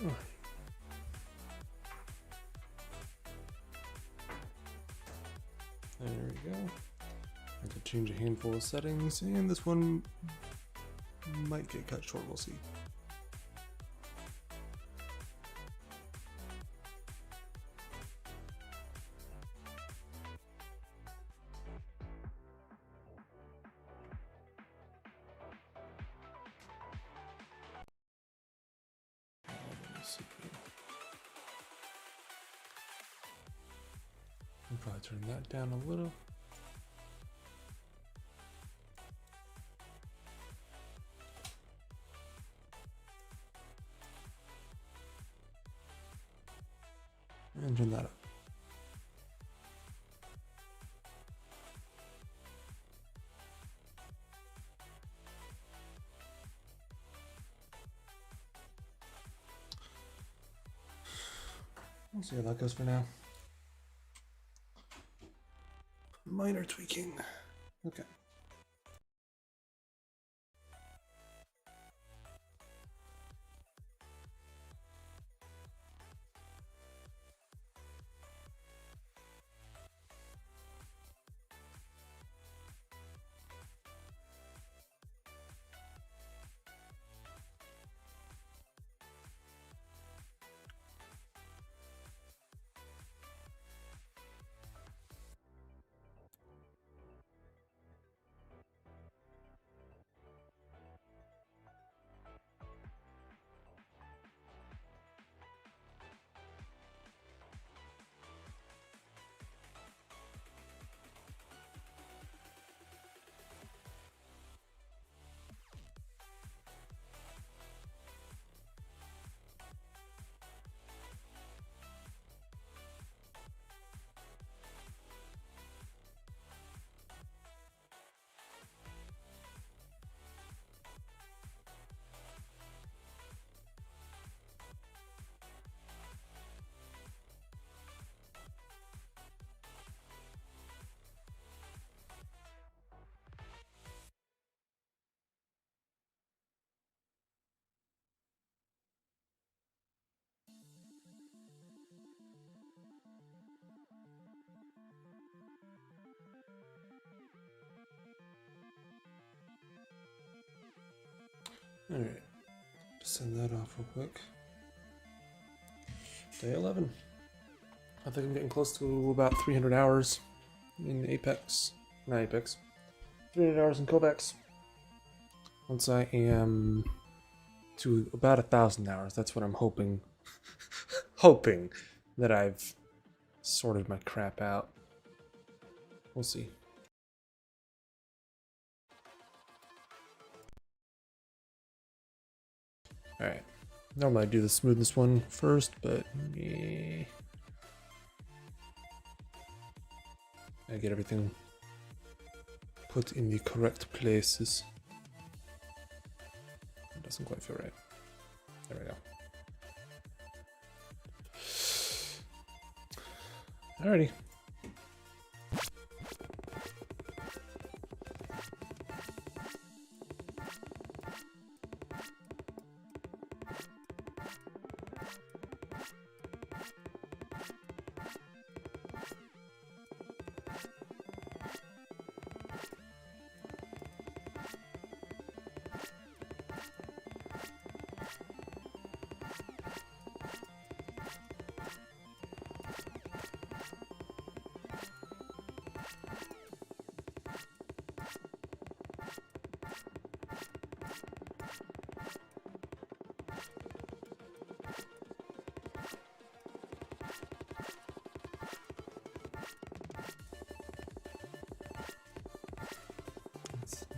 There we go. I have to change a handful of settings, and this one might get cut short, we'll see. I'll probably turn that down a little. And turn that up. We'll see how that goes for now. Minor tweaking. Okay. Alright, send that off real quick. Day 11. I think I'm getting close to about 300 hours in Apex. Not Apex. 300 hours in KovaaKs. Once I am to about 1,000 hours, that's what I'm hoping. Hoping that I've sorted my crap out. We'll see. Alright, normally I do the smoothness one first, but yeah. I get everything put in the correct places. It doesn't quite feel right. There we go. Alrighty.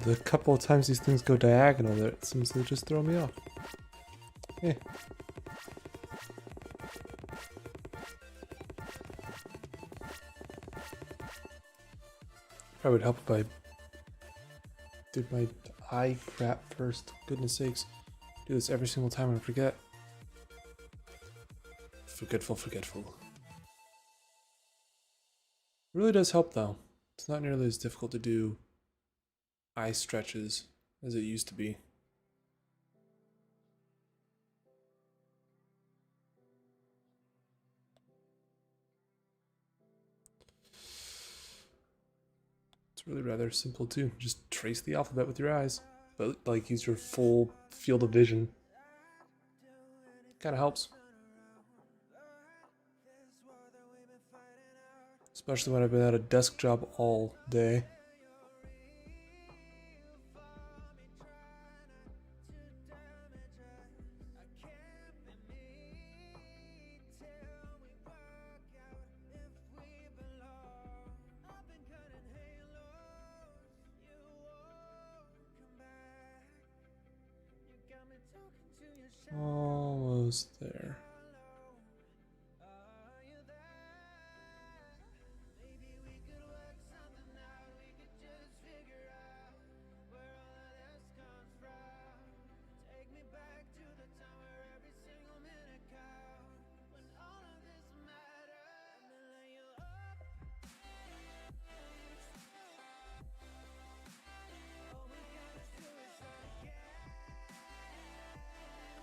The couple of times these things go diagonal, it seems to just throw me off. Eh. Probably would help if I did my eye crap first. Goodness sakes. Do this every single time and I forget. Forgetful. It really does help though. It's not nearly as difficult to do eye stretches as it used to be. It's really rather simple too. Just trace the alphabet with your eyes, but like use your full field of vision. Kind of helps. Especially when I've been at a desk job all day. Almost there.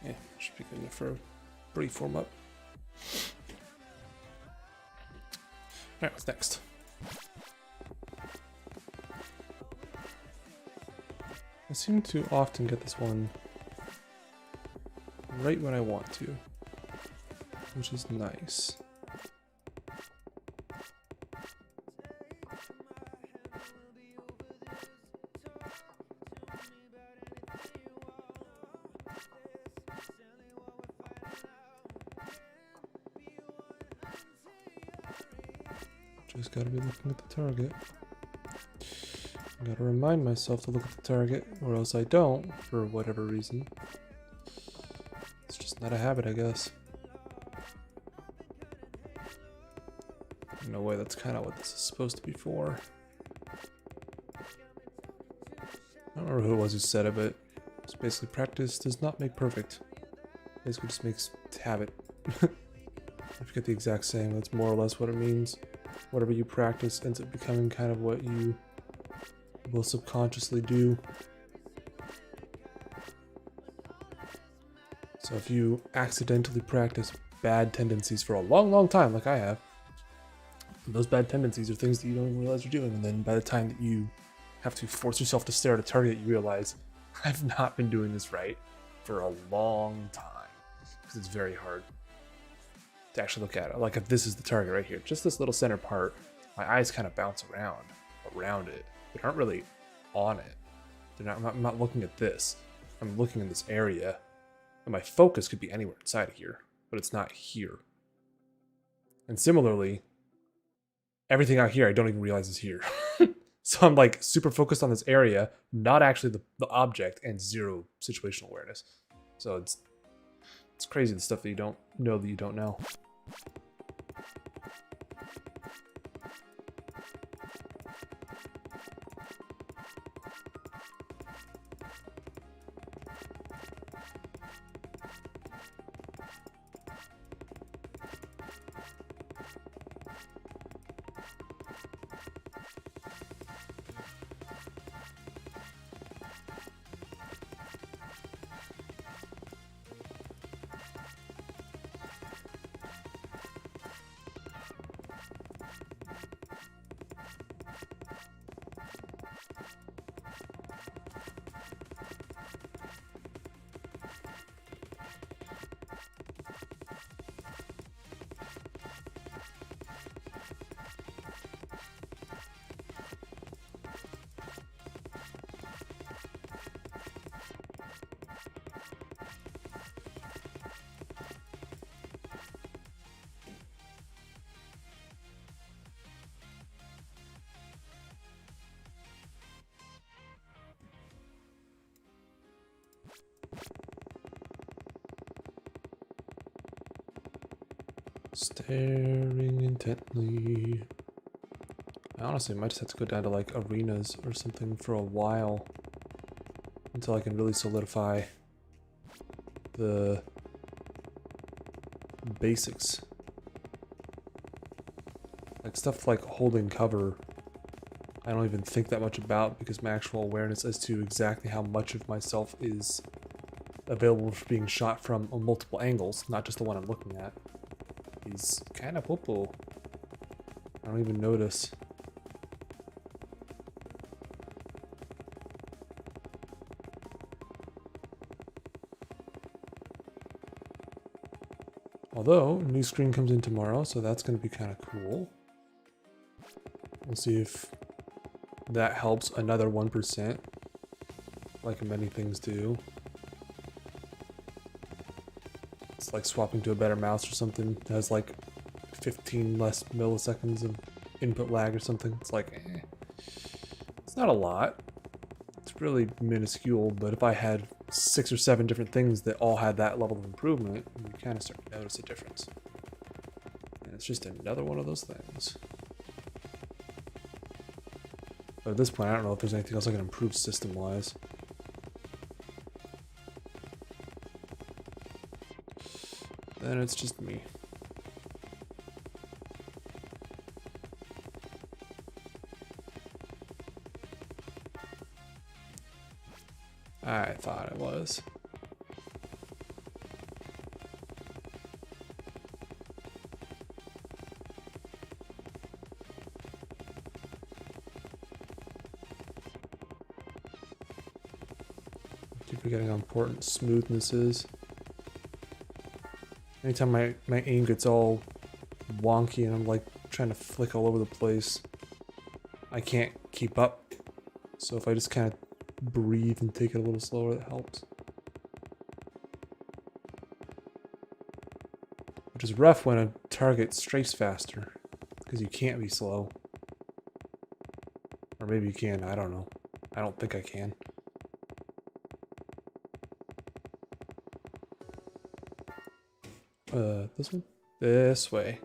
Yeah, should be good enough for a brief warm up. Alright, what's next? I seem to often get this one right when I want to, which is nice. Just gotta be looking at the target. I gotta remind myself to look at the target, or else I don't, for whatever reason. It's just not a habit, I guess. In a way, that's kind of what this is supposed to be for. I don't remember who it was who said it, but it's basically practice does not make perfect. Basically just makes habit. I forget the exact saying, that's more or less what it means. Whatever you practice ends up becoming kind of what you will subconsciously do. So if you accidentally practice bad tendencies for a long, long time, like I have, those bad tendencies are things that you don't even realize you're doing, and then by the time that you have to force yourself to stare at a target, you realize, I've not been doing this right for a long time. Because it's very hard to actually look at it. Like if this is the target right here, just this little center part, my eyes kind of bounce around it, but aren't really on it. I'm not looking at this. I'm looking in this area, and my focus could be anywhere inside of here, but it's not here. And similarly, everything out here I don't even realize is here. So I'm like super focused on this area, not actually the object, and zero situational awareness. So it's crazy, the stuff that you don't know that you don't know. Staring intently. I honestly might just have to go down to like arenas or something for a while until I can really solidify the basics. Like stuff like holding cover, I don't even think that much about because my actual awareness as to exactly how much of myself is available for being shot from on multiple angles, not just the one I'm looking at, is kind of whoopoo. I don't even notice. Although, a new screen comes in tomorrow, so that's going to be kind of cool. We'll see if that helps another 1%, like many things do. It's like swapping to a better mouse or something. It has like 15 less milliseconds of input lag or something. It's like, it's not a lot. It's really minuscule, but if I had 6 or 7 different things that all had that level of improvement, you kind of start to notice a difference. And it's just another one of those things. But at this point, I don't know if there's anything else I can improve system-wise. Then it's just me. I thought it was. Keep forgetting how important smoothness is. Anytime my aim gets all wonky and I'm like trying to flick all over the place, I can't keep up. So if I just kind of breathe and take it a little slower, that helps. Which is rough when a target strafes faster, because you can't be slow. Or maybe you can, I don't know. I don't think I can. This one? This way.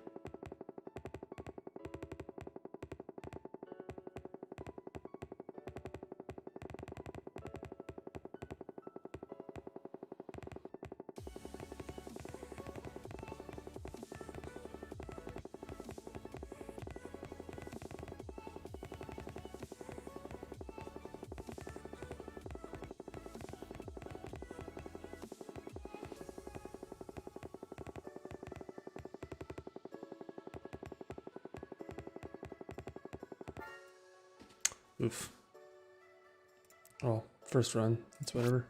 Oof. Oh, first run. It's whatever.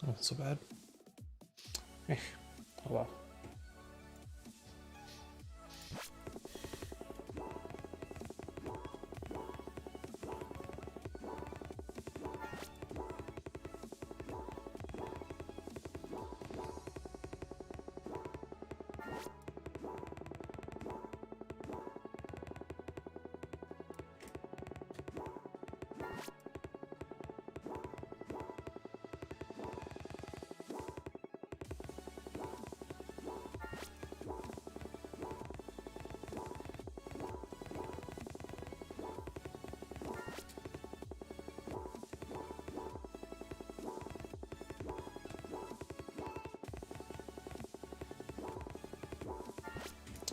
Oh, not so bad. Oh well.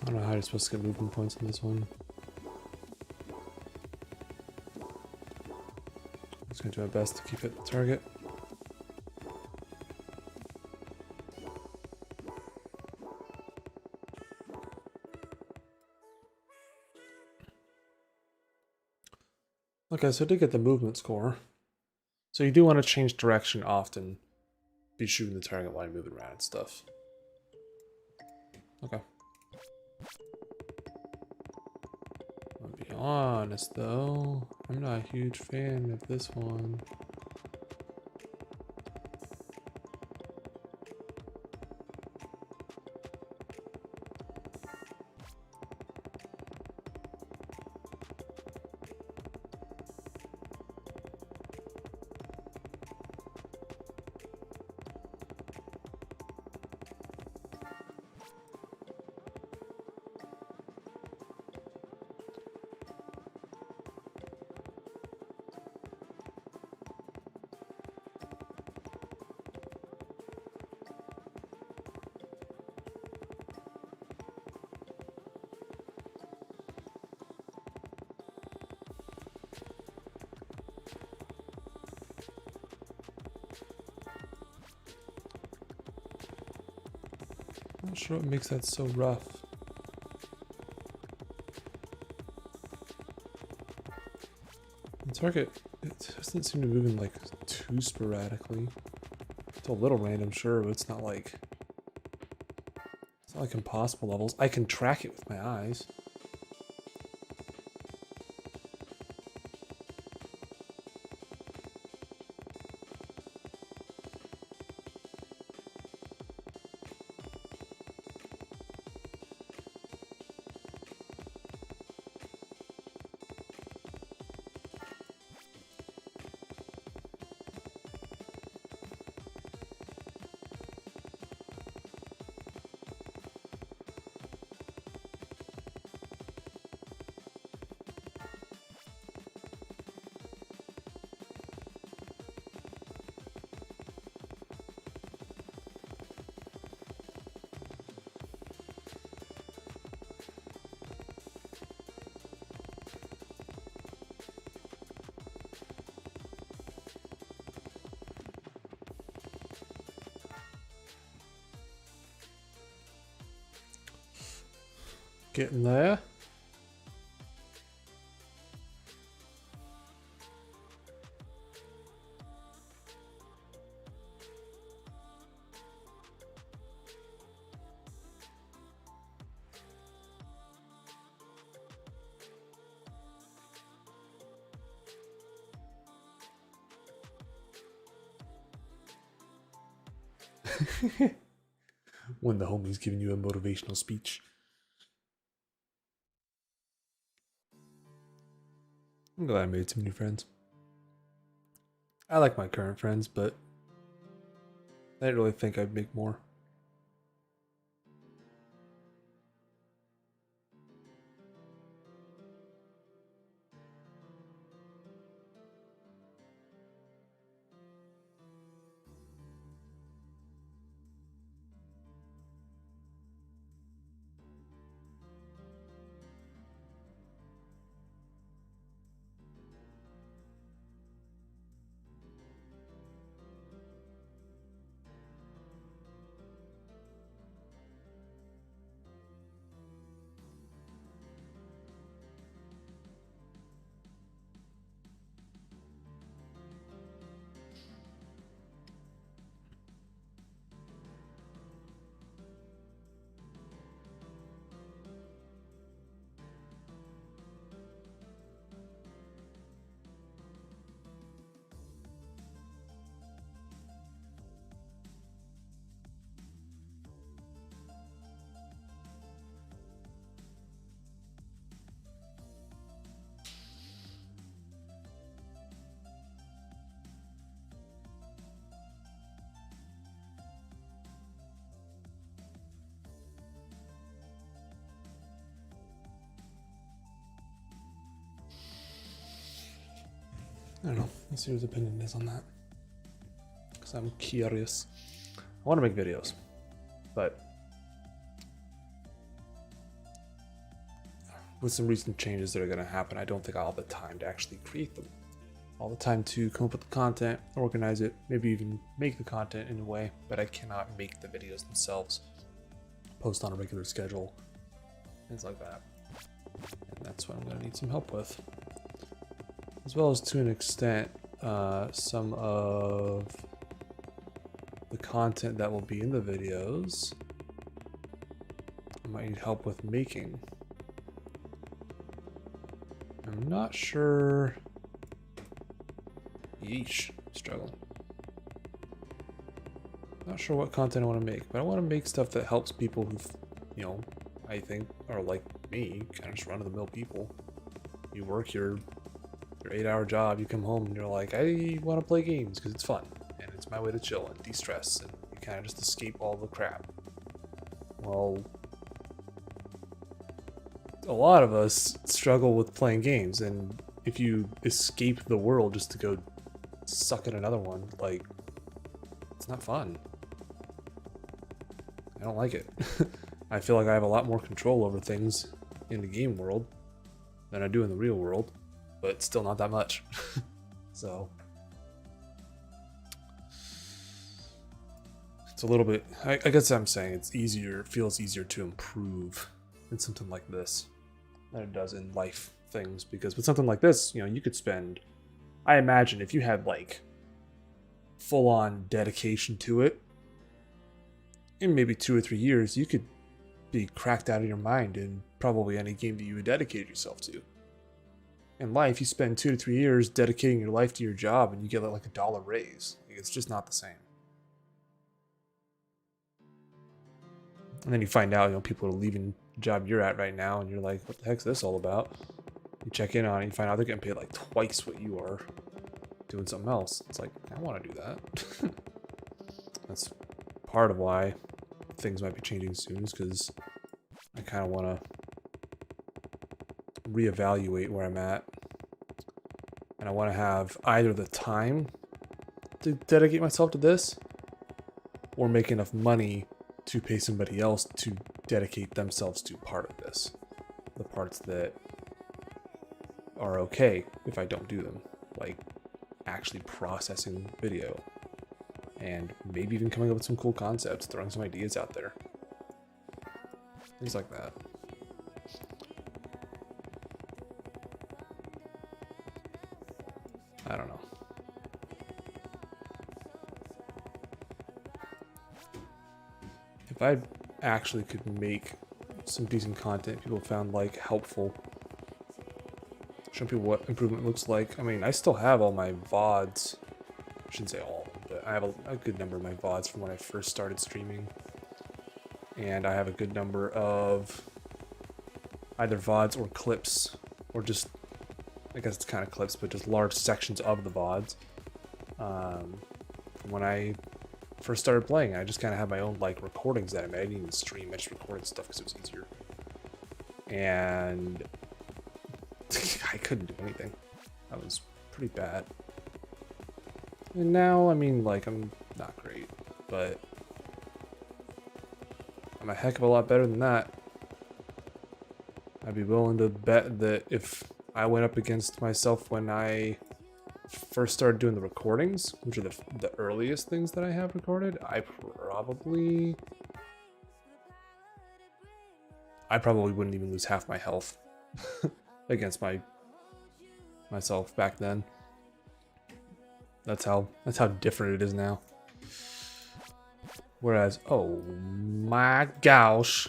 I don't know how you're supposed to get movement points in this one. I'm just gonna do my best to keep it the target. Okay, so I did get the movement score. So you do want to change direction often. Be shooting the target while you're moving around and stuff. Okay. I'll be honest though, I'm not a huge fan of this one. Not sure what makes that so rough. The target, it doesn't seem to move in like too sporadically. It's a little random, sure, but it's not like impossible levels. I can track it with my eyes. Getting there. When the homie's giving you a motivational speech. I'm glad I made some new friends. I like my current friends, but I didn't really think I'd make more. I don't know. Let's see what his opinion is on that. Because I'm curious. I want to make videos, but with some recent changes that are going to happen, I don't think I'll have the time to actually create them. All the time to come up with the content, organize it, maybe even make the content in a way, but I cannot make the videos themselves, post on a regular schedule, things like that. And that's what I'm going to need some help with. As well as, to an extent, some of the content that will be in the videos, I might need help with making. I'm not sure. Yeesh, struggle. Not sure what content I want to make, but I want to make stuff that helps people who, you know, I think are like me, kind of just run-of-the-mill people. You work your 8-hour job, you come home and you're like, I want to play games because it's fun and it's my way to chill and de-stress, and you kind of just escape all the crap. Well, a lot of us struggle with playing games, and if you escape the world just to go suck at another one, like, it's not fun. I don't like it. I feel like I have a lot more control over things in the game world than I do in the real world, but still not that much. So it's a little bit, I guess I'm saying it's easier, it feels easier to improve in something like this than it does in life things, because with something like this, you know, you could spend, I imagine if you had like full-on dedication to it, in maybe 2 or 3 years, you could be cracked out of your mind in probably any game that you would dedicate yourself to. In life, you spend 2 to 3 years dedicating your life to your job and you get like $1 raise. It's just not the same. And then you find out, you know, people are leaving the job you're at right now, and you're like, what the heck's this all about? You check in on it, and you find out they're getting paid like twice what you are doing something else. It's like, I want to do that. That's part of why things might be changing soon, is because I kind of want to reevaluate where I'm at. And I want to have either the time to dedicate myself to this, or make enough money to pay somebody else to dedicate themselves to part of this. The parts that are okay if I don't do them. Like actually processing video. And maybe even coming up with some cool concepts, throwing some ideas out there. Things like that. I don't know. If I actually could make some decent content people found like helpful, showing people what improvement looks like. I mean, I still have all my VODs. I shouldn't say all of them, but I have a good number of my VODs from when I first started streaming. And I have a good number of either VODs or clips, or just, I guess it's kind of clips, but just large sections of the VODs. When I first started playing, I just kind of had my own like recordings that I made. I didn't even stream, I just recorded stuff because it was easier. And I couldn't do anything. That was pretty bad. And now, I mean, like, I'm not great, but I'm a heck of a lot better than that. I'd be willing to bet that if I went up against myself when I first started doing the recordings, which are the earliest things that I have recorded, I probably wouldn't even lose half my health against myself back then. That's how different it is now. Whereas, oh my gosh.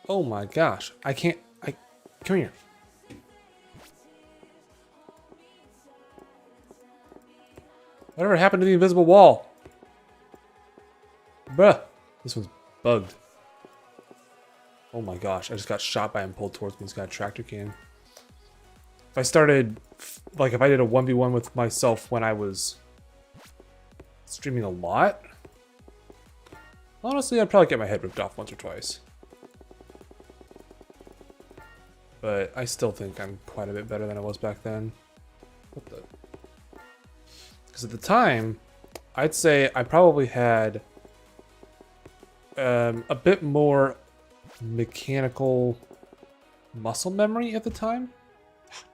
Oh my gosh. Come here. Whatever happened to the invisible wall? Bruh. This one's bugged. Oh my gosh, I just got shot by him, pulled towards me. He's got a tractor can. If I started, like if I did a 1v1 with myself when I was streaming a lot, honestly, I'd probably get my head ripped off once or twice. But I still think I'm quite a bit better than I was back then. What the? Because at the time, I'd say I probably had a bit more mechanical muscle memory at the time.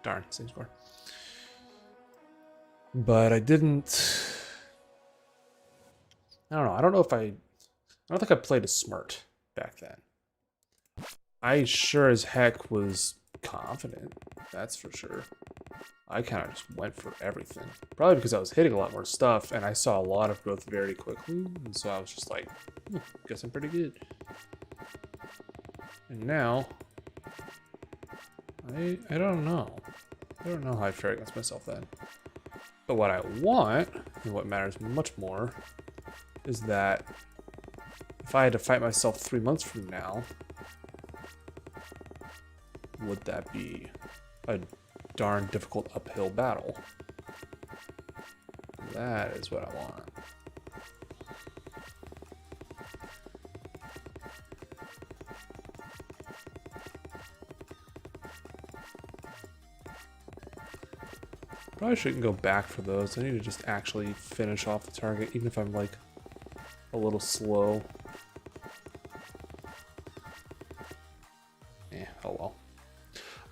Darn, same score. But I didn't. I don't know. I don't think I played as smart back then. I sure as heck was confident. That's for sure. I kind of just went for everything. Probably because I was hitting a lot more stuff and I saw a lot of growth very quickly. And so I was just like, guess I'm pretty good. And now, I don't know. I don't know how I fare against myself then. But what I want, and what matters much more, is that if I had to fight myself 3 months from now, would that be a darn difficult uphill battle? That is what I want. Probably shouldn't go back for those. I need to just actually finish off the target, even if I'm like a little slow. Oh well.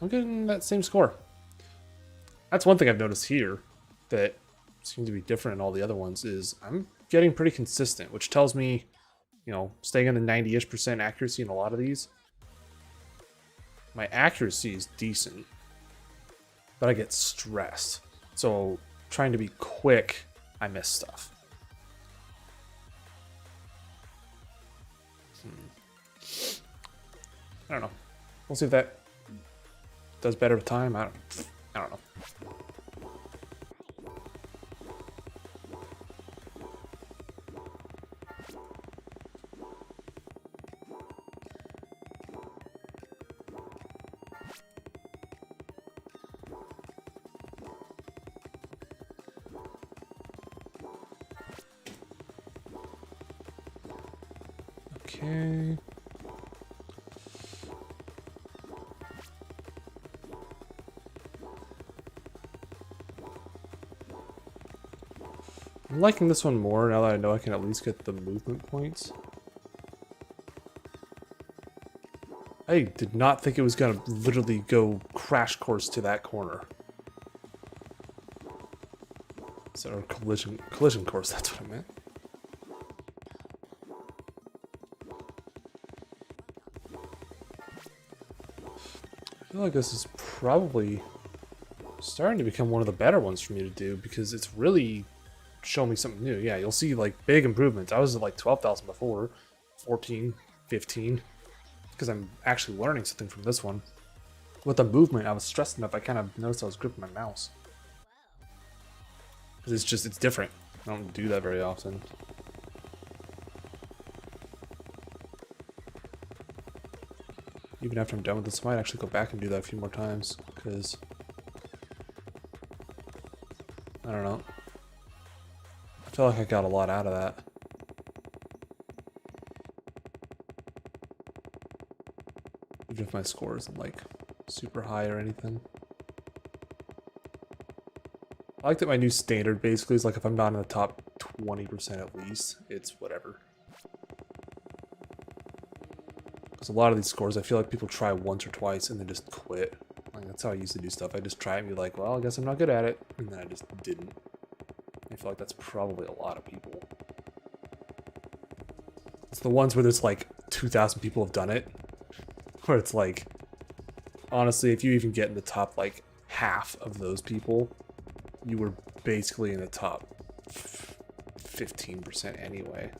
I'm getting that same score. That's one thing I've noticed here that seems to be different in all the other ones is I'm getting pretty consistent, which tells me, you know, staying in the 90-ish% accuracy in a lot of these. My accuracy is decent, but I get stressed. So trying to be quick, I miss stuff. I don't know. We'll see if that does better with time. I don't know. Okay. I'm liking this one more now that I know I can at least get the movement points. I did not think it was gonna literally go crash course to that corner. So, or collision course, that's what I meant. I feel like this is probably starting to become one of the better ones for me to do because it's really shown me something new. Yeah, you'll see like big improvements. I was at like 12,000 before, 14, 15, because I'm actually learning something from this one. With the movement, I was stressed enough, I kind of noticed I was gripping my mouse. Because it's different. I don't do that very often. Even after I'm done with this, I might actually go back and do that a few more times, because I don't know. I feel like I got a lot out of that. Even if my score isn't like super high or anything. I like that my new standard basically is like if I'm not in the top 20% at least, it's whatever. Because a lot of these scores, I feel like people try once or twice and then just quit. Like that's how I used to do stuff. I just try and be like, well, I guess I'm not good at it, and then I just didn't. I feel like that's probably a lot of people. It's the ones where there's like 2,000 people have done it, where it's like, honestly, if you even get in the top like half of those people, you were basically in the top 15% anyway.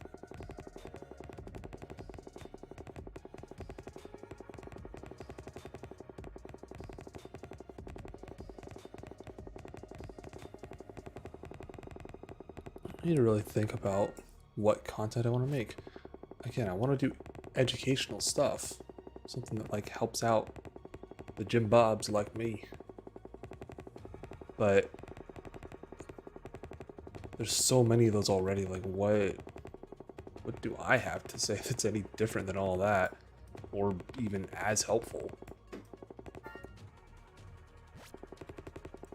I need to really think about what content I want to make. Again, I want to do educational stuff. Something that like helps out the Jim Bobs like me. But there's so many of those already. Like what do I have to say that's any different than all that? Or even as helpful?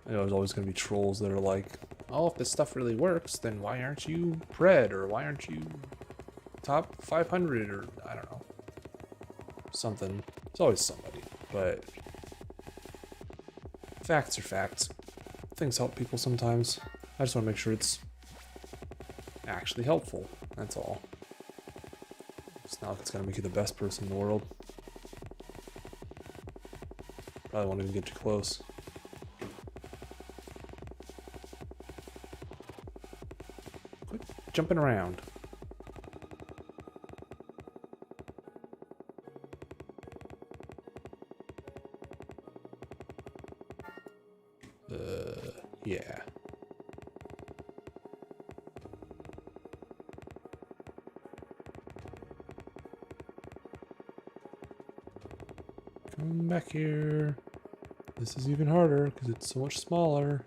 I know there's always going to be trolls that are like, oh, if this stuff really works, then why aren't you Pred? Or why aren't you top 500? Or I don't know. Something. It's always somebody. But facts are facts. Things help people sometimes. I just want to make sure it's actually helpful. That's all. It's not like it's going to make you the best person in the world. Probably won't even get you close. Quit jumping around. Yeah. Come back here. This is even harder because it's so much smaller.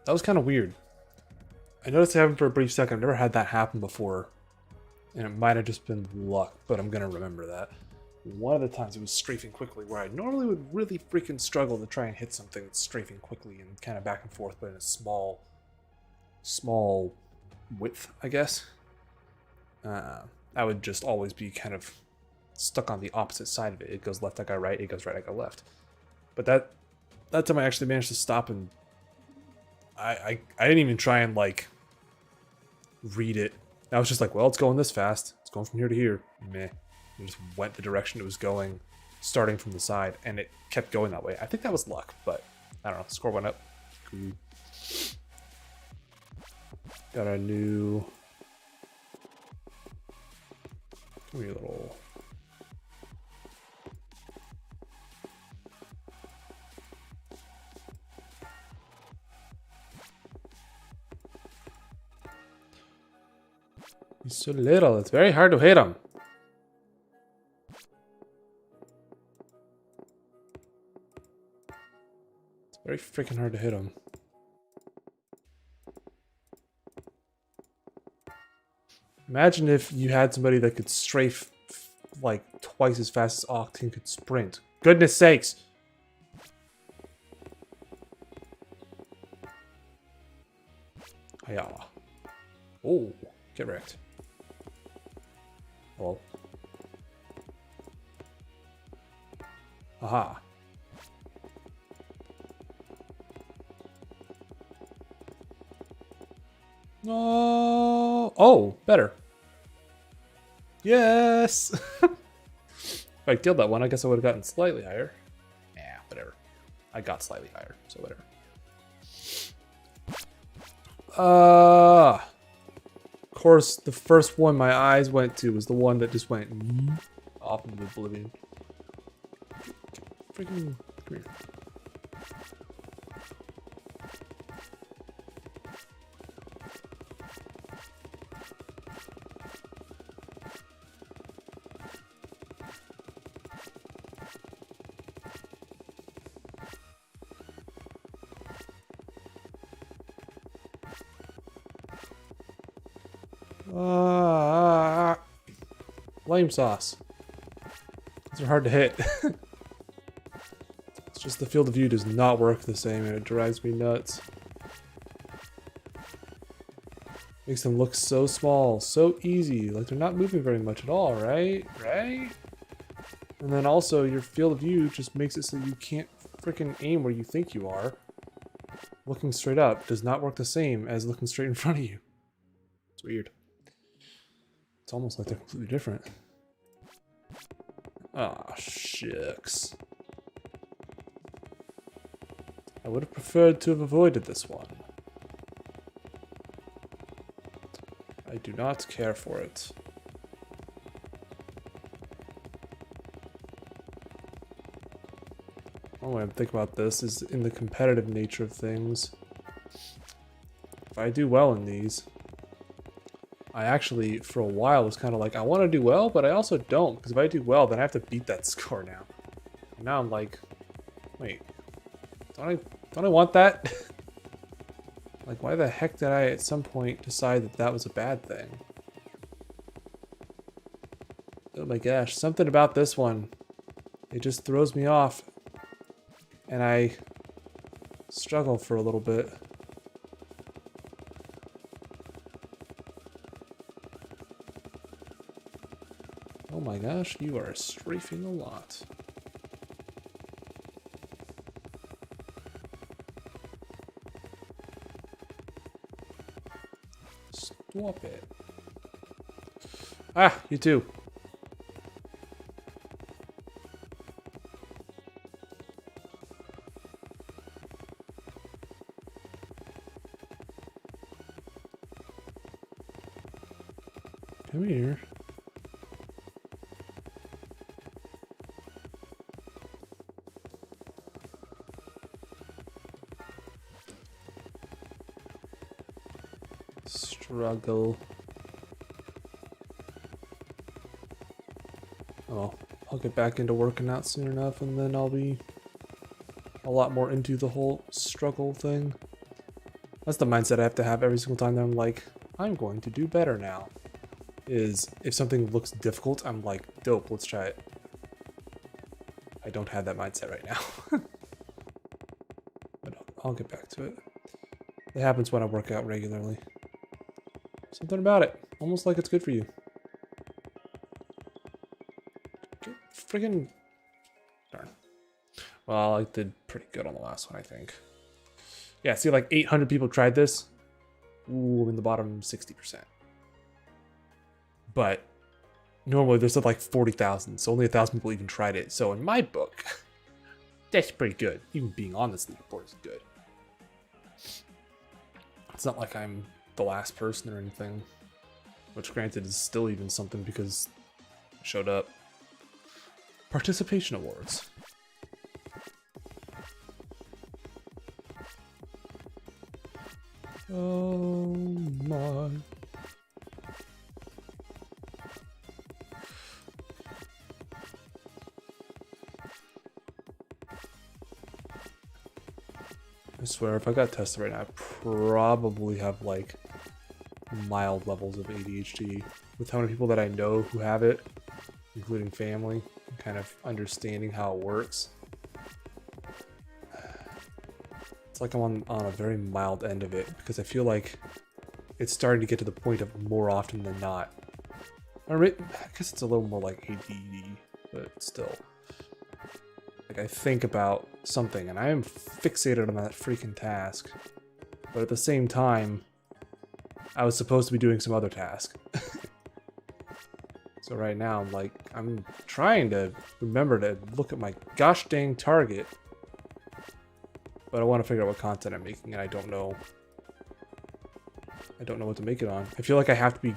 That was kind of weird. I noticed it happened for a brief second. I've never had that happen before. And it might have just been luck, but I'm going to remember that. one of the times it was strafing quickly, where I normally would really freaking struggle to try and hit something that's strafing quickly and kind of back and forth, but in a small width, I guess. I would just always be kind of stuck on the opposite side of it. It goes left, I go right. It goes right, I go left. But that time I actually managed to stop, and I didn't even try and like read it. I was just like, well, it's going this fast. It's going from here to here. Meh. It just went the direction it was going, starting from the side, and it kept going that way. I think that was luck, but I don't know. Score went up. Cool. Got a new... Come here, little... He's so little, it's very hard to hit him. It's very freaking hard to hit him. Imagine if you had somebody that could strafe like twice as fast as Octane could sprint. Goodness sakes! Hiya. Oh, get wrecked. Well. Aha. No. Oh, better. Yes. If I killed that one, I guess I would have gotten slightly higher. Yeah, whatever. I got slightly higher, so whatever. Of course, the first one my eyes went to was the one that just went off into oblivion. Freaking come here. Flame sauce. These are hard to hit. It's just the field of view does not work the same, and it drives me nuts. Makes them look so small, so easy, like they're not moving very much at all, right? Right? And then also your field of view just makes it so you can't freaking aim where you think you are. Looking straight up does not work the same as looking straight in front of you. It's weird. It's almost like they're completely different. Ah, shucks. I would have preferred to have avoided this one. I do not care for it. One way I'm thinking about this is in the competitive nature of things. If I do well in these, I actually, for a while, was kind of like, I want to do well, but I also don't, because if I do well, then I have to beat that score now. And now I'm like, wait, don't I want that? Like, why the heck did I, at some point, decide that that was a bad thing? Oh my gosh, something about this one, it just throws me off, and I struggle for a little bit. Oh my gosh, you are strafing a lot. Stop it. Ah, you too. Come here. Struggle. Oh, I'll get back into working out soon enough, and then I'll be a lot more into the whole struggle thing. That's the mindset I have to have every single time that I'm like, I'm going to do better now. Is if something looks difficult, I'm like, dope, let's try it. I don't have that mindset right now. But I'll get back to it. It happens when I work out regularly. Something about it. Almost like it's good for you. Friggin'... Darn. Well, I did pretty good on the last one, I think. Yeah, see, like 800 people tried this. Ooh, I'm in the bottom 60%. But normally there's like 40,000, so only 1,000 people even tried it. So in my book, that's pretty good. Even being on this leaderboard is good. It's not like I'm the last person or anything. Which granted is still even something because I showed up. Participation awards. Oh my. I swear, if I got tested right now, I probably have like mild levels of ADHD. With how many people that I know who have it, including family, and kind of understanding how it works. It's like I'm on a very mild end of it, because I feel like it's starting to get to the point of more often than not. I guess it's a little more like ADD, but still. Like I think about something and I am fixated on that freaking task. But at the same time, I was supposed to be doing some other task. So right now I'm trying to remember to look at my gosh dang target. But I want to figure out what content I'm making and I don't know what to make it on. I feel like I have to be,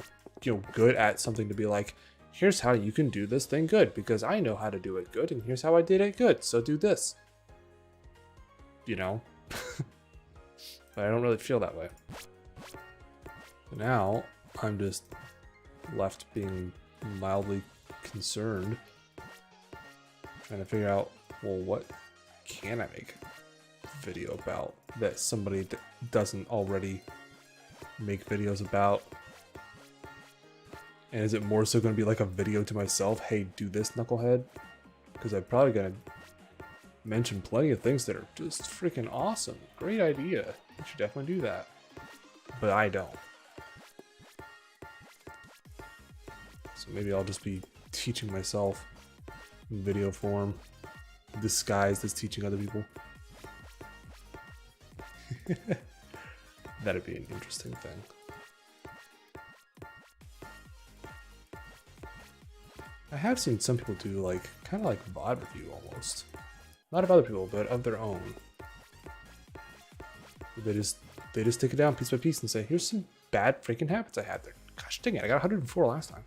good at something to be like, here's how you can do this thing good, because I know how to do it good, and here's how I did it good, so do this. But I don't really feel that way. So now, I'm just left being mildly concerned. Trying to figure out, well, what can I make a video about that somebody doesn't already make videos about? And is it more so going to be like a video to myself? Hey, do this, knucklehead? Because I'm probably going to mention plenty of things that are just freaking awesome. Great idea. You should definitely do that. But I don't. So maybe I'll just be teaching myself in video form, disguised as teaching other people. That'd be an interesting thing. I have seen some people do kind of like VOD review almost. Not of other people, but of their own. They just take it down piece by piece and say, here's some bad freaking habits I had there. Gosh dang it, I got 104 last time.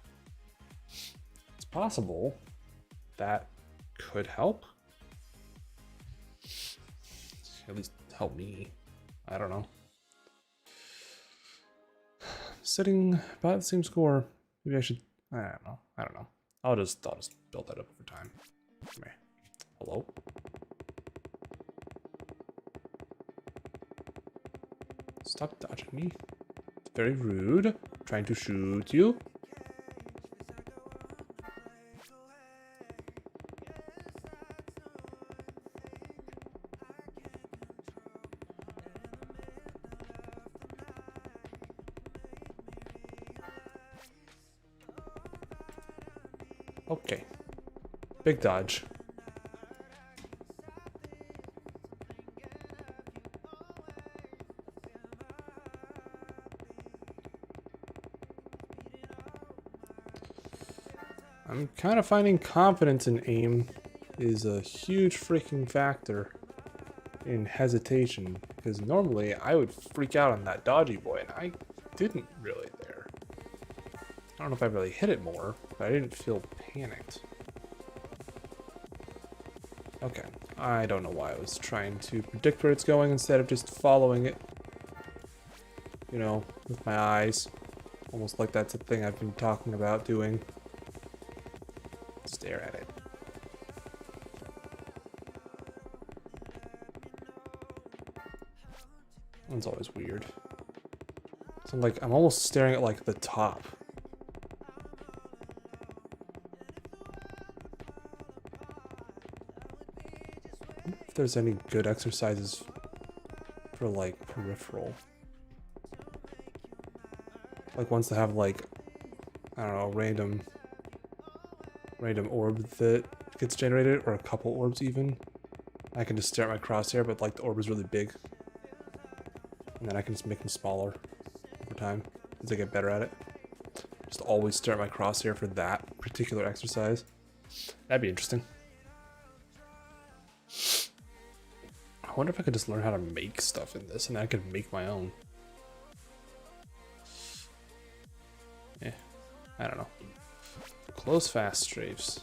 It's possible that could help. At least help me. I don't know. Sitting about the same score. Maybe I should, I don't know. I'll just build that up over time. Come here. Hello? Stop dodging me. It's very rude. I'm trying to shoot you. Okay. Big dodge. I'm kind of finding confidence in aim is a huge freaking factor in hesitation, because normally I would freak out on that dodgy boy, and I didn't really there. I don't know if I really hit it more, but I didn't feel panicked. Okay, I don't know why I was trying to predict where it's going instead of just following it, with my eyes. Almost like that's a thing I've been talking about doing. Stare at it. That's always weird. So I'm almost staring at the top. if there's any good exercises for like peripheral. Like ones that have like, I don't know, random orb that gets generated, or a couple orbs even. I can just stare at my crosshair, but like the orb is really big. And then I can just make them smaller over time as I get better at it. Just always stare at my crosshair for that particular exercise. That'd be interesting. I wonder if I could just learn how to make stuff in this, and then I could make my own. Yeah, I don't know. Close fast strafes.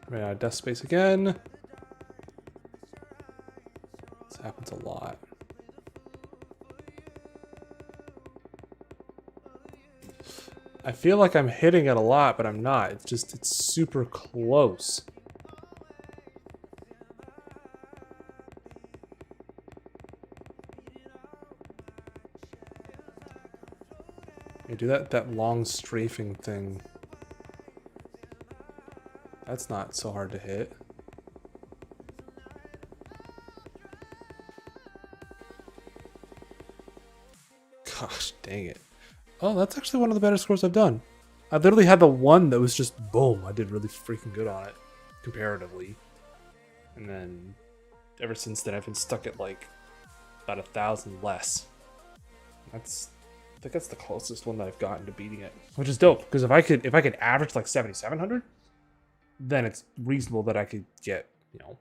Ran out of desk space again. This happens a lot. I feel like I'm hitting it a lot, but I'm not. It's super close. You do that long strafing thing. That's not so hard to hit. Gosh, dang it. Oh, that's actually one of the better scores I've done. I literally had the one that was just boom. I did really freaking good on it, comparatively. And then, ever since then, I've been stuck at like about 1,000 less. I think that's the closest one that I've gotten to beating it, which is dope. Because if I could average like 7,700, then it's reasonable that I could get, you know,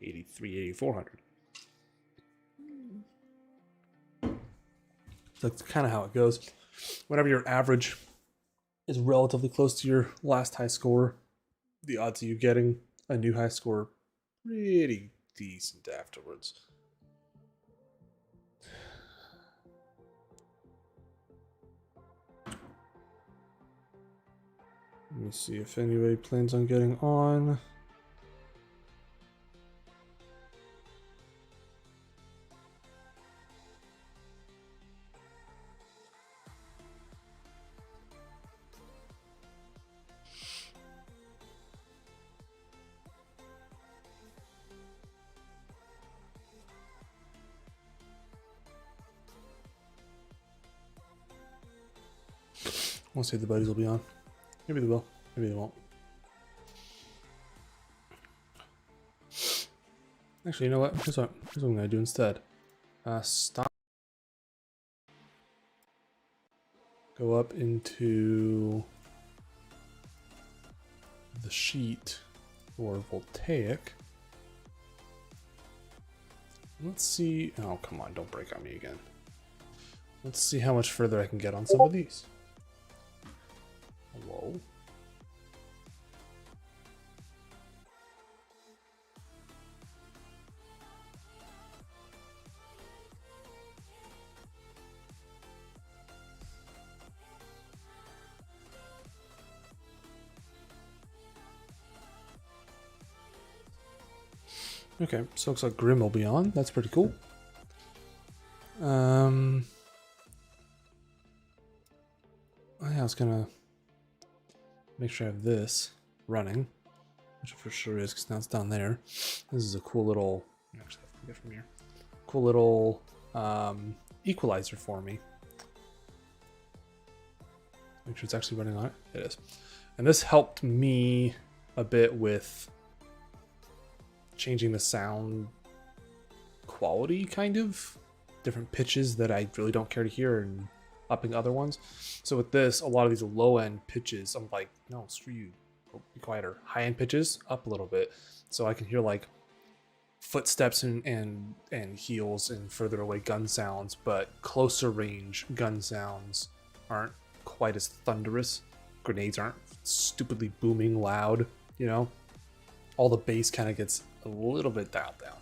83, 8,400. So that's kind of how it goes. Whenever your average is relatively close to your last high score, the odds of you getting a new high score are pretty decent afterwards. Let me see if anybody plans on getting on. We'll see if the buddies will be on. Maybe they will. Maybe they won't. Actually, you know what? Here's what I'm gonna do instead. Stop. Go up into the sheet for voltaic. Let's see. Oh, come on! Don't break on me again. Let's see how much further I can get on some of these. Hello. Okay, so looks like Grim will be on. That's pretty cool. Yeah, I was gonna make sure I have this running, which it for sure is, because now it's down there. This is a cool little, actually I can get from here. Cool little equalizer for me. Make sure it's actually running on it. It is. And this helped me a bit with changing the sound quality, kind of. Different pitches that I really don't care to hear and upping other ones. So with this, a lot of these low-end pitches, I'm like, no, screw you. Be quieter. High-end pitches, up a little bit. So I can hear like footsteps and heels and further away gun sounds, but closer range gun sounds aren't quite as thunderous. Grenades aren't stupidly booming loud, you know? All the bass kind of gets a little bit dialed down.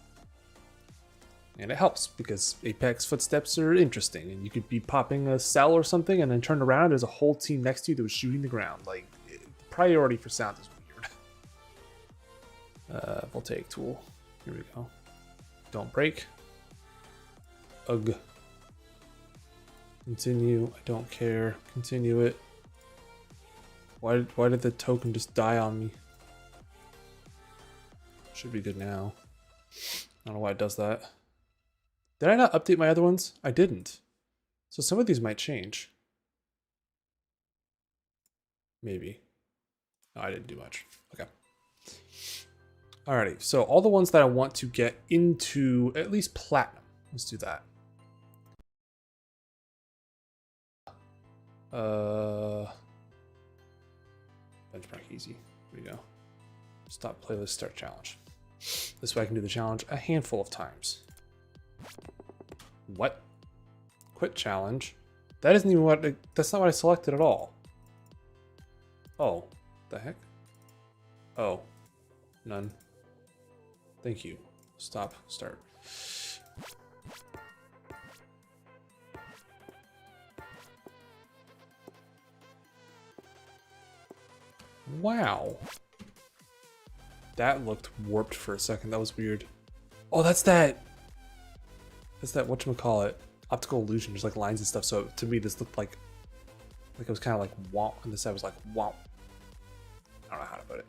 And it helps because Apex footsteps are interesting, and you could be popping a cell or something and then turn around, there's a whole team next to you that was shooting the ground. Like, priority for sound is weird. Voltaic tool. Here we go. Don't break. Ugh. Continue. I don't care. Continue it. Why did the token just die on me? Should be good now. I don't know why it does that. Did I not update my other ones? I didn't. So some of these might change. Maybe. No, I didn't do much. Okay. Alrighty, so all the ones that I want to get into at least platinum. Let's do that. Benchmark easy. Here we go. Stop playlist, start challenge. This way I can do the challenge a handful of times. What? Quit challenge. That isn't even what, that's not what I selected at all. Oh, the heck? Oh, none. Thank you. Stop, start. Wow. That looked warped for a second. That was weird. Oh, that's that whatchamacallit, optical illusion. There's like lines and stuff. So to me, this looked like it was kind of like womp, and this side was like womp. I don't know how to put it.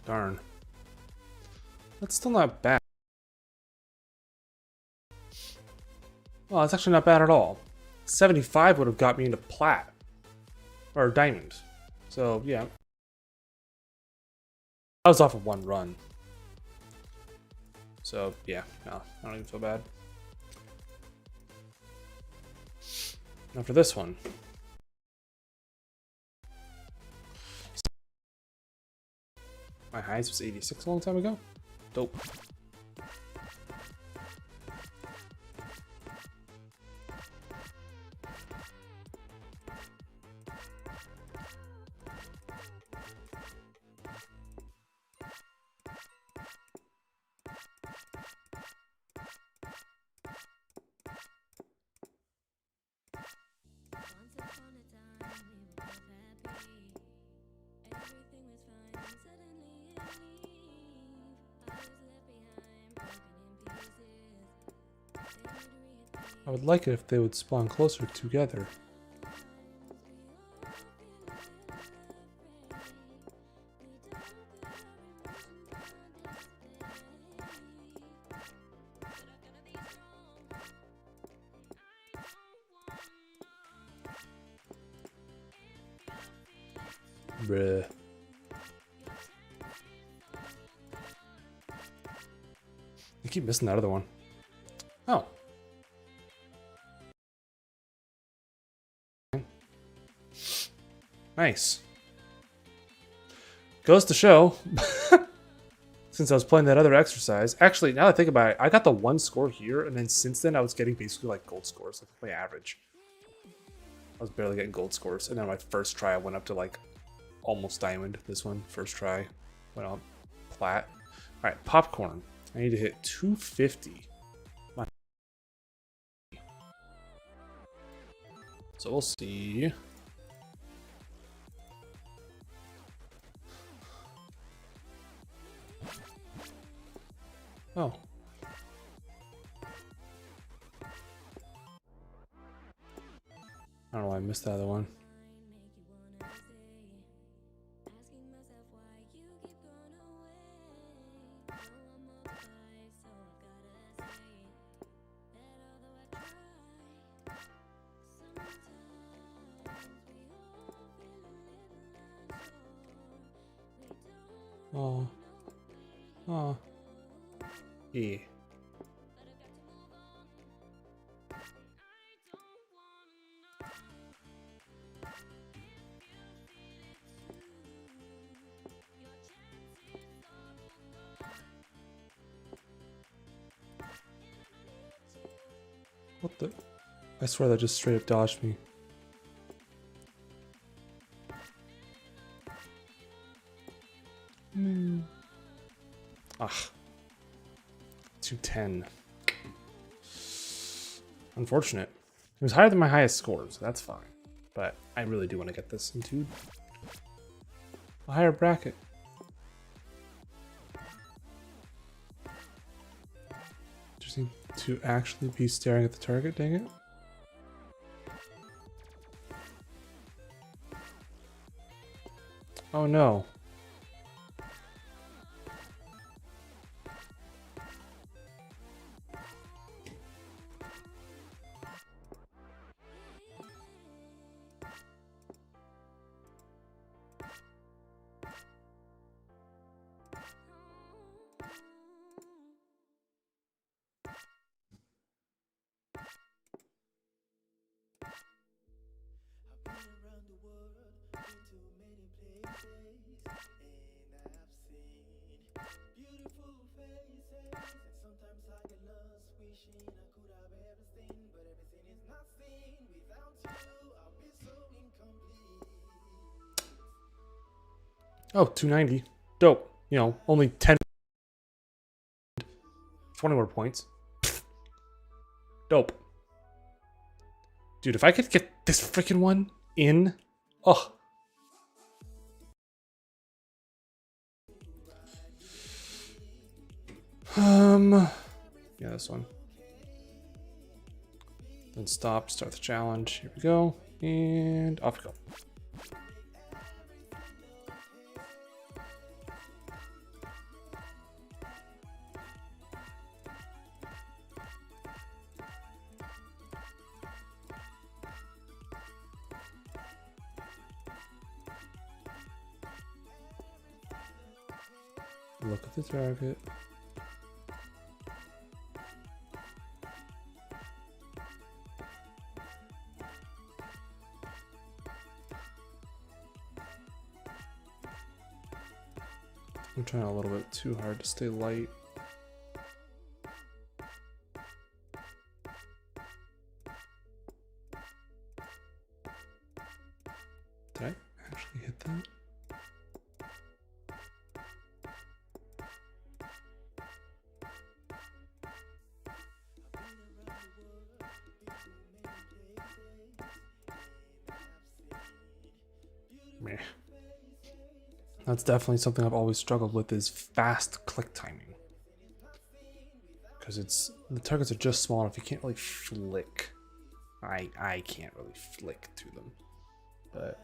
Darn. That's still not bad. Well, that's actually not bad at all. 75 would have got me into plat. Or diamond. So, yeah. I was off of one run. So, yeah. No, I don't even feel bad. Now for this one. My highest was 86 a long time ago. Dope. I would like it if they would spawn closer together. Bruh. I keep missing that other one. Oh. Nice. Goes to show, since I was playing that other exercise. Actually, now that I think about it, I got the 1 score here, and then since then I was getting basically like gold scores, like my average. I was barely getting gold scores, and then my first try I went up to like almost diamond. This one, first try, went up plat. All right, popcorn. I need to hit 250. So we'll see. Oh. I don't know why I missed the other one. Oh. Oh. Yeah. What the? I swear that just straight up dodged me. Ah. 210. Unfortunate. It was higher than my highest score, so that's fine. But I really do want to get this into a higher bracket. Just need to actually be staring at the target, dang it. Oh no. Oh, 290. Dope. You know, only 20 more points. Dope. Dude, if I could get this freaking one in. Oh. Yeah, this one. Then stop, start the challenge. Here we go. And off we go. Look at the target. I'm trying a little bit too hard to stay light. Did I actually hit that? Meh. That's definitely something I've always struggled with, is fast click timing. Because the targets are just small enough, you can't really flick. I can't really flick to them. But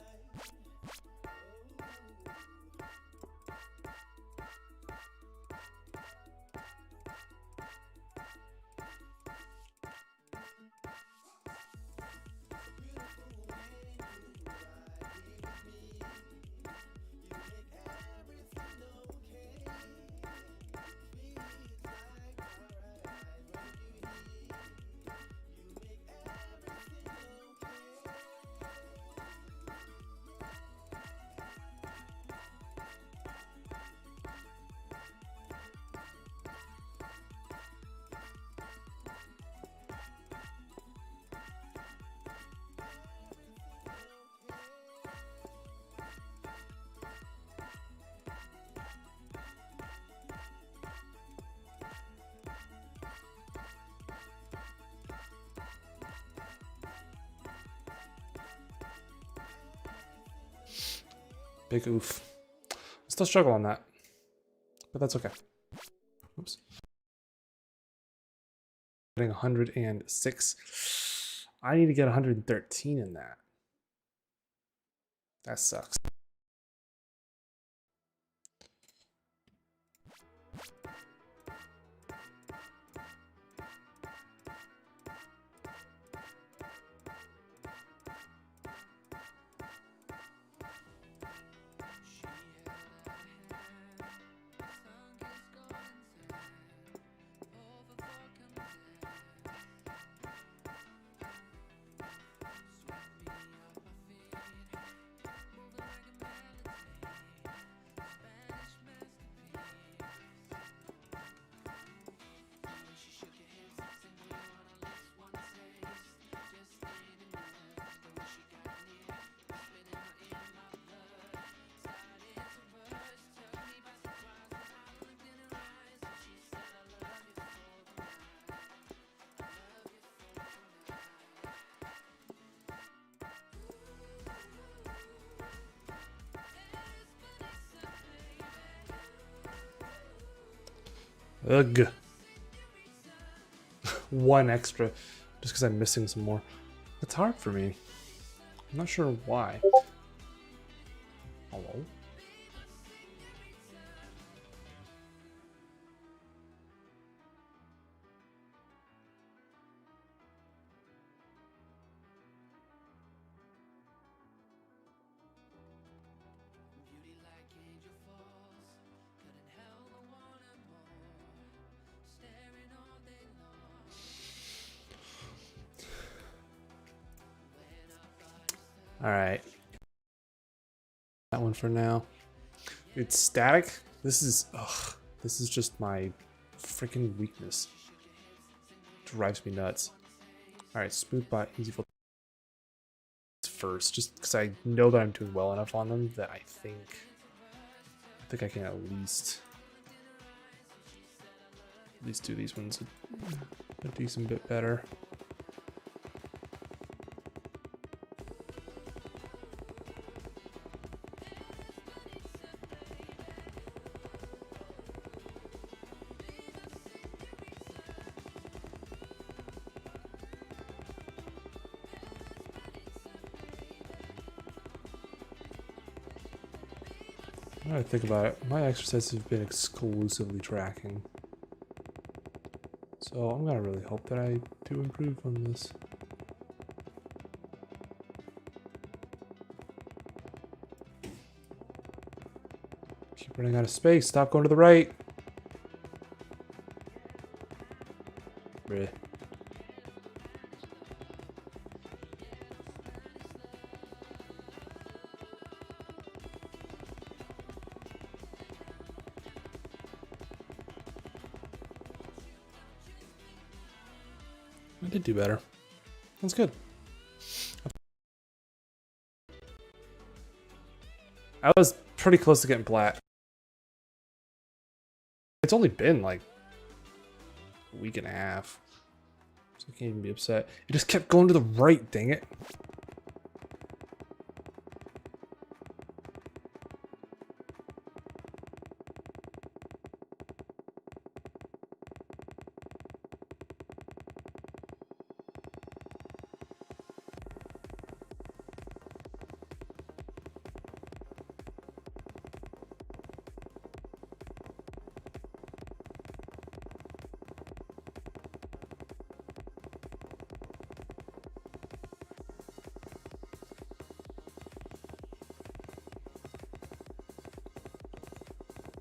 big oof. I still struggle on that, but that's okay. Oops. Getting 106. I need to get 113 in that. That sucks. Ugh. One extra, just because I'm missing some more. It's hard for me. I'm not sure why. Hello? Alright. That one for now. It's static. This is just my freaking weakness. Drives me nuts. Alright, smooth bot, easy for first, just because I know that I'm doing well enough on them that I think I can at least do these ones a decent bit better. Now I think about it, my exercises have been exclusively tracking. So I'm gonna really hope that I do improve on this. Keep running out of space, stop going to the right. Bleh. I did do better. That's good. I was pretty close to getting plat. It's only been like a week and a half, so I can't even be upset. It just kept going to the right, dang it.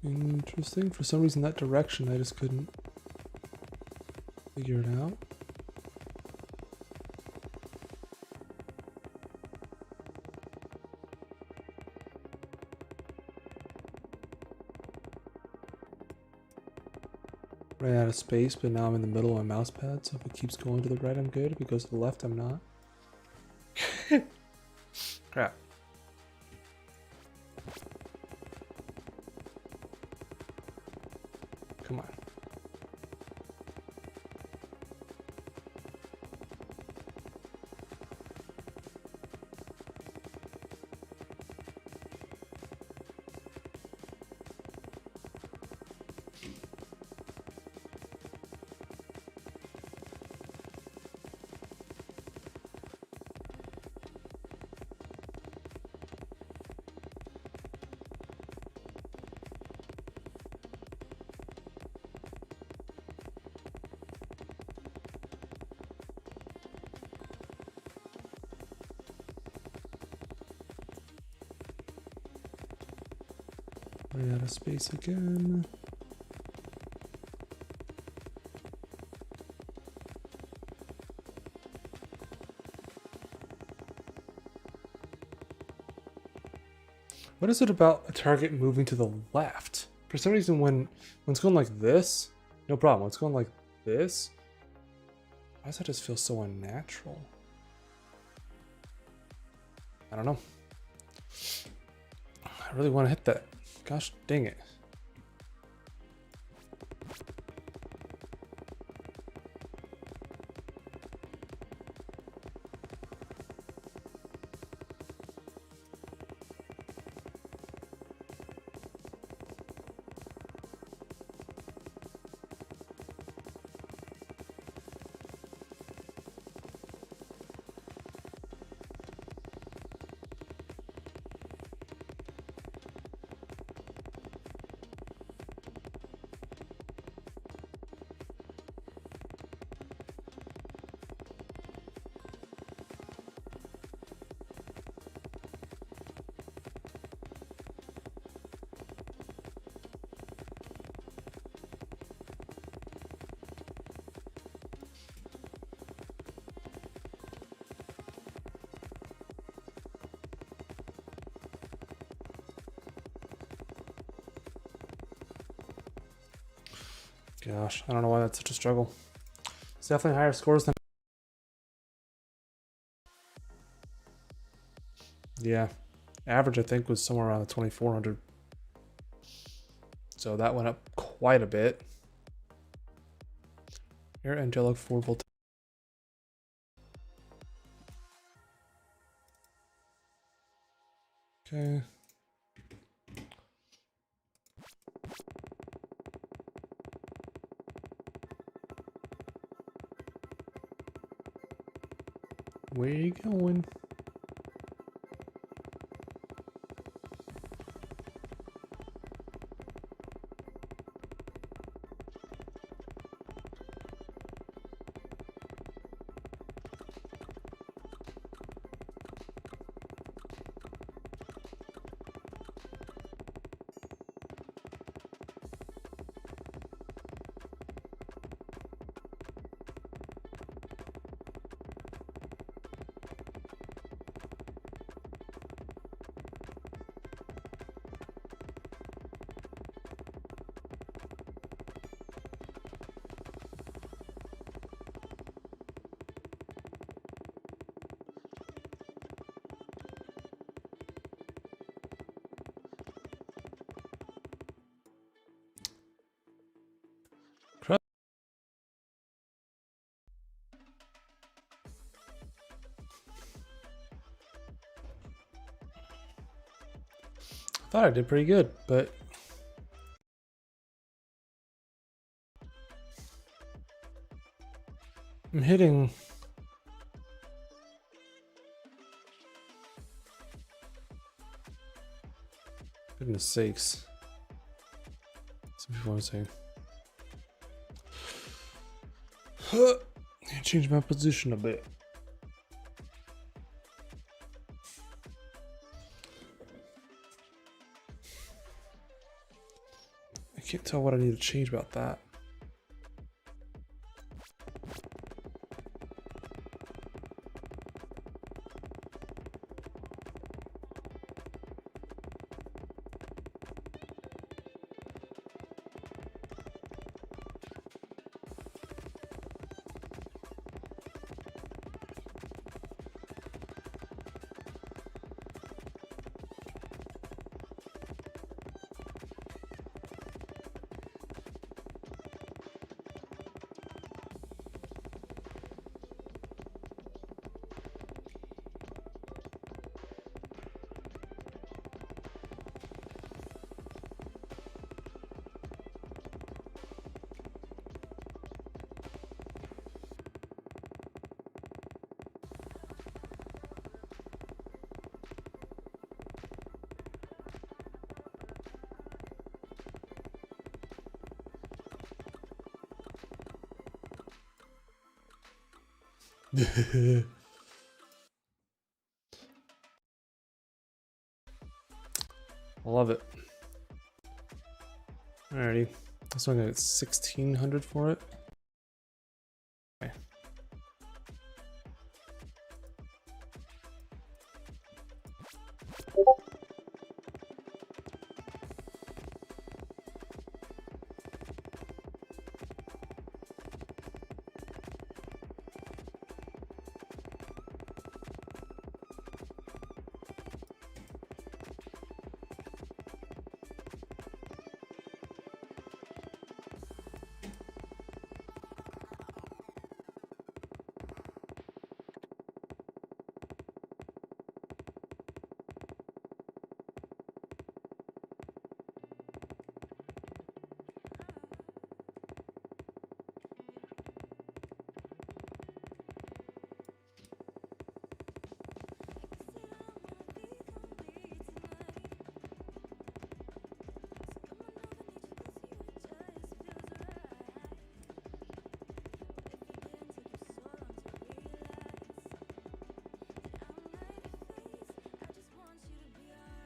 Interesting. For some reason, that direction, I just couldn't figure it out. Ran out of space, but now I'm in the middle of my mouse pad, so if it keeps going to the right, I'm good. If it goes to the left, I'm not. Crap. Come on. Ran out of space again. What is it about a target moving to the left? For some reason, when it's going like this, no problem. When it's going like this, why does that just feel so unnatural? I don't know. I really want to hit that. Gosh dang it. Gosh, I don't know why that's such a struggle. It's definitely higher scores than... Yeah. Average, I think, was somewhere around the 2400. So that went up quite a bit. Here, angelic 4 volt. Okay. Where you going? I thought I did pretty good, but I'm hitting... Goodness sakes. Some people want to say... Change my position a bit. I can't tell what I need to change about that. I love it. Alrighty. This one got 1600 for it. Okay.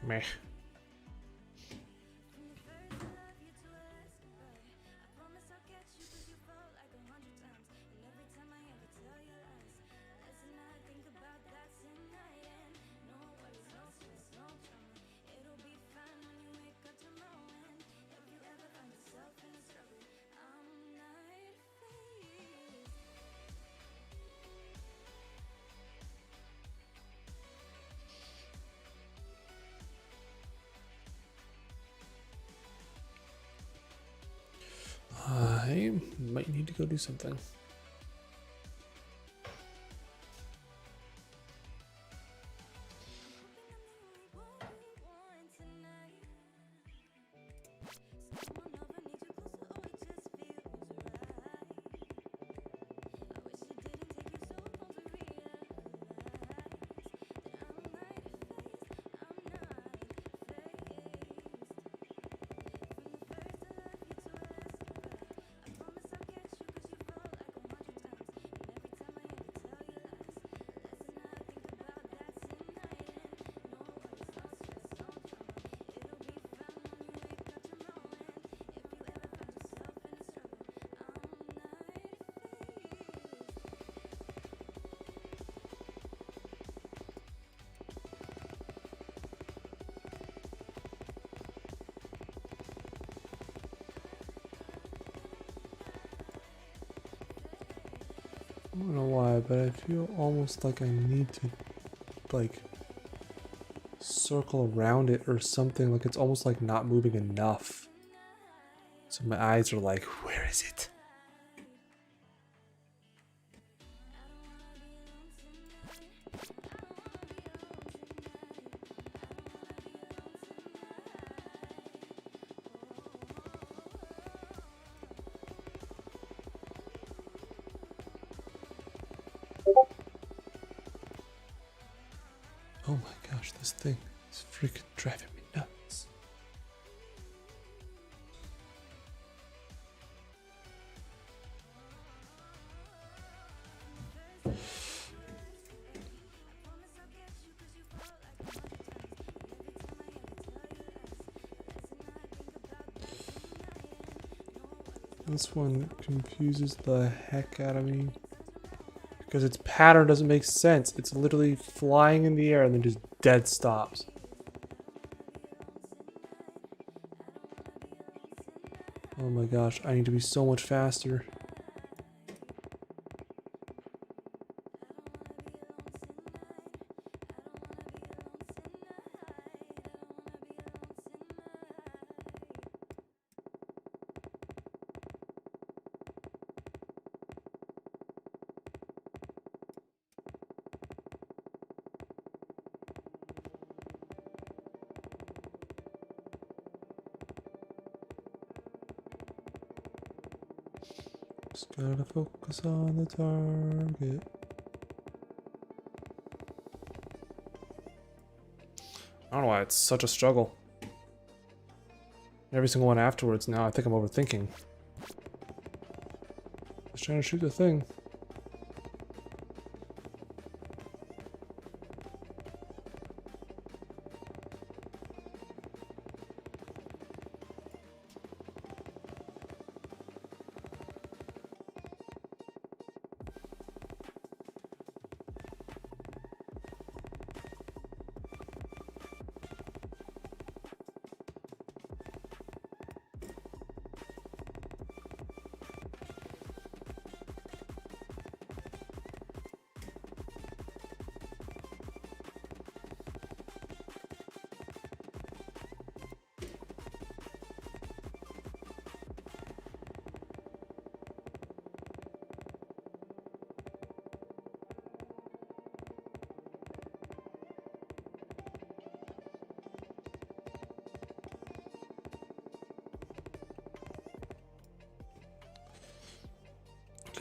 Meh. go do something. I don't know why, but I feel almost like I need to, like, circle around it or something. Like it's almost like not moving enough. So my eyes are like, where is it? Oh my gosh, this thing is freaking driving me nuts. This one confuses the heck out of me. Because its pattern doesn't make sense. It's literally flying in the air and then just dead stops. Oh my gosh, I need to be so much faster. Just gotta focus on the target. I don't know why it's such a struggle. Every single one afterwards now, I think I'm overthinking. Just trying to shoot the thing.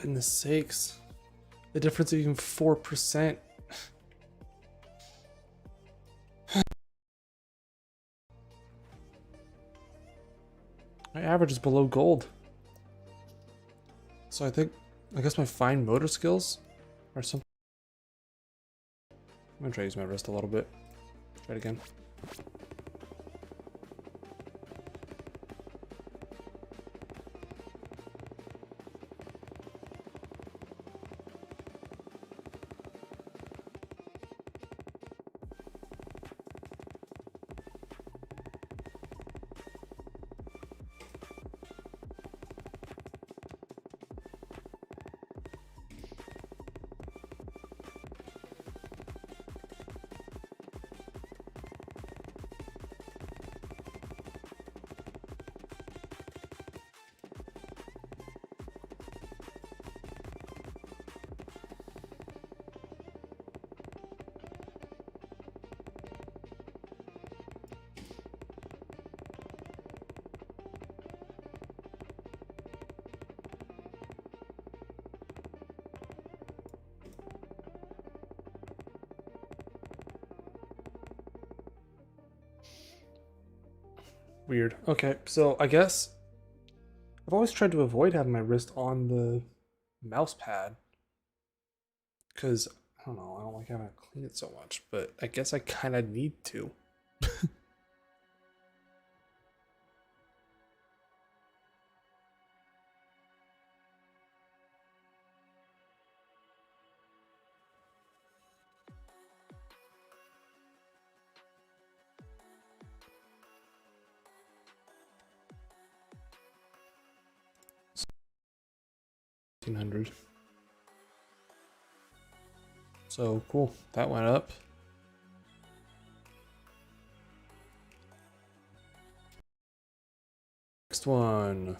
Goodness sakes. The difference is even 4%. My average is below gold. So I guess my fine motor skills are something. I'm gonna try to use my wrist a little bit. Try it again. Weird. Okay, so I guess I've always tried to avoid having my wrist on the mouse pad because I don't know, I don't like having to clean it so much, but I guess I kind of need to. $1,500. So cool, that went up. Next one.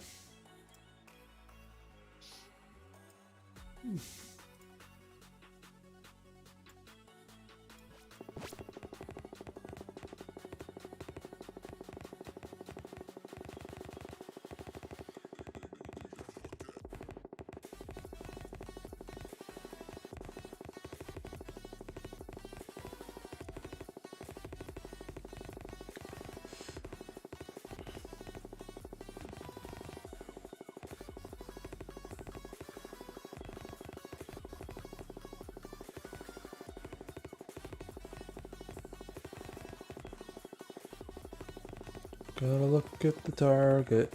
Gotta look at the target.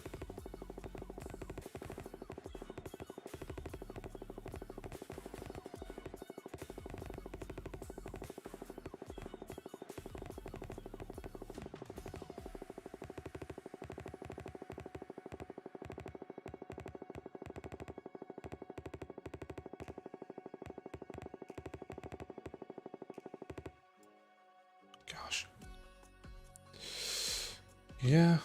Gosh. Yeah.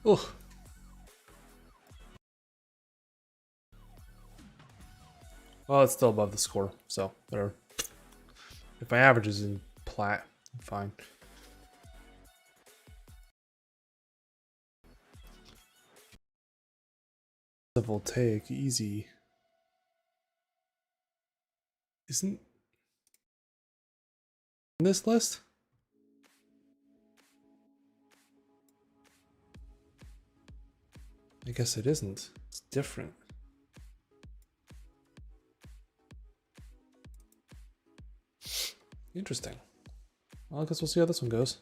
Oh. Well, it's still above the score, so whatever. If my average is in plat, I'm fine. Voltaic, easy. Isn't this list? I guess it isn't. It's different. Interesting. Well, I guess we'll see how this one goes.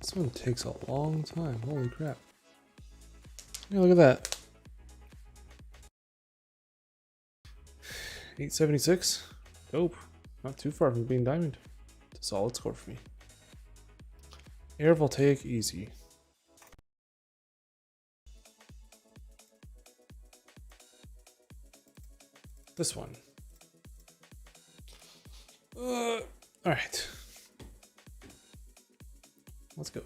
This one takes a long time. Holy crap. Yeah, look at that. 876. Dope. Not too far from being diamond. It's a solid score for me. Air voltaic easy. This one. Alright. Let's go.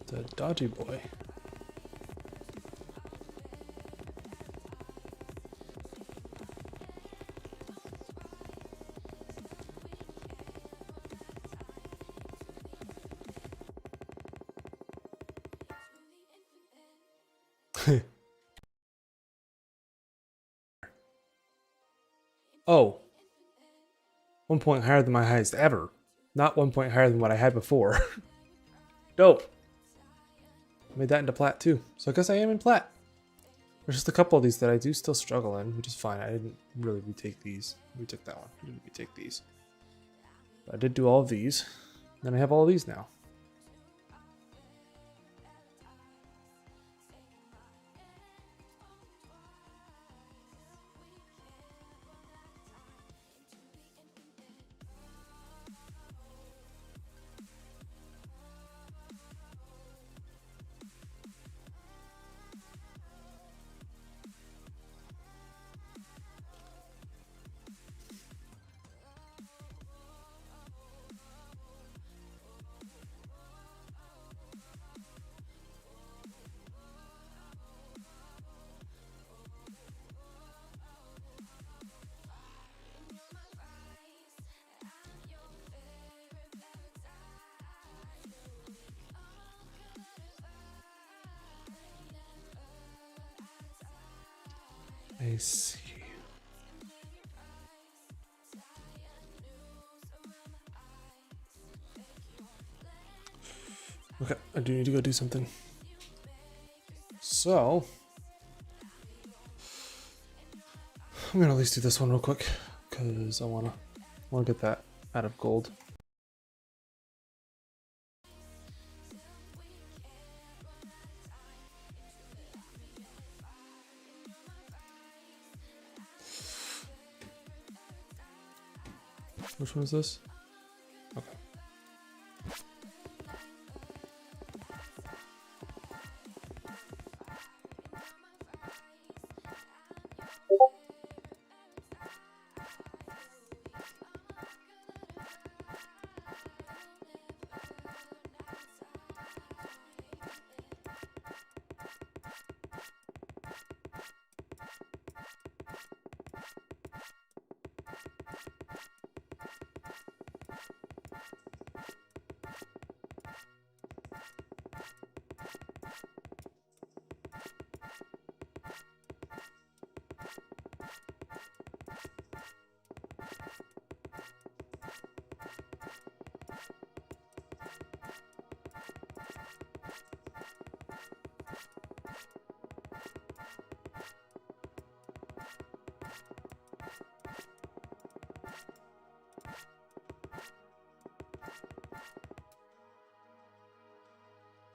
The dodgy boy. Oh, 1 point higher than my highest ever. Not 1 point higher than what I had before. Dope. Made that into plat too. So I guess I am in plat. There's just a couple of these that I do still struggle in, which is fine. I didn't really retake these. Retook that one. I didn't retake these. But I did do all of these. Then I have all of these now. I see. Okay, I do need to go do something. So, I'm gonna at least do this one real quick because I wanna get that out of gold. Which one is this? Okay.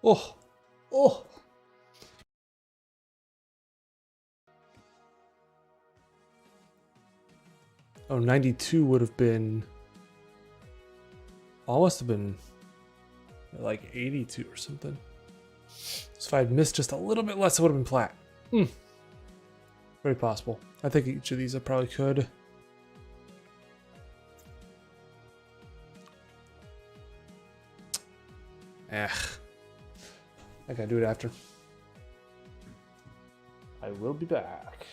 Oh, oh. Oh, 92 would have been... Almost have been like 82 or something. So if I had missed just a little bit less, it would have been flat. Very possible. I think each of these I probably could. I gotta do it after. I will be back.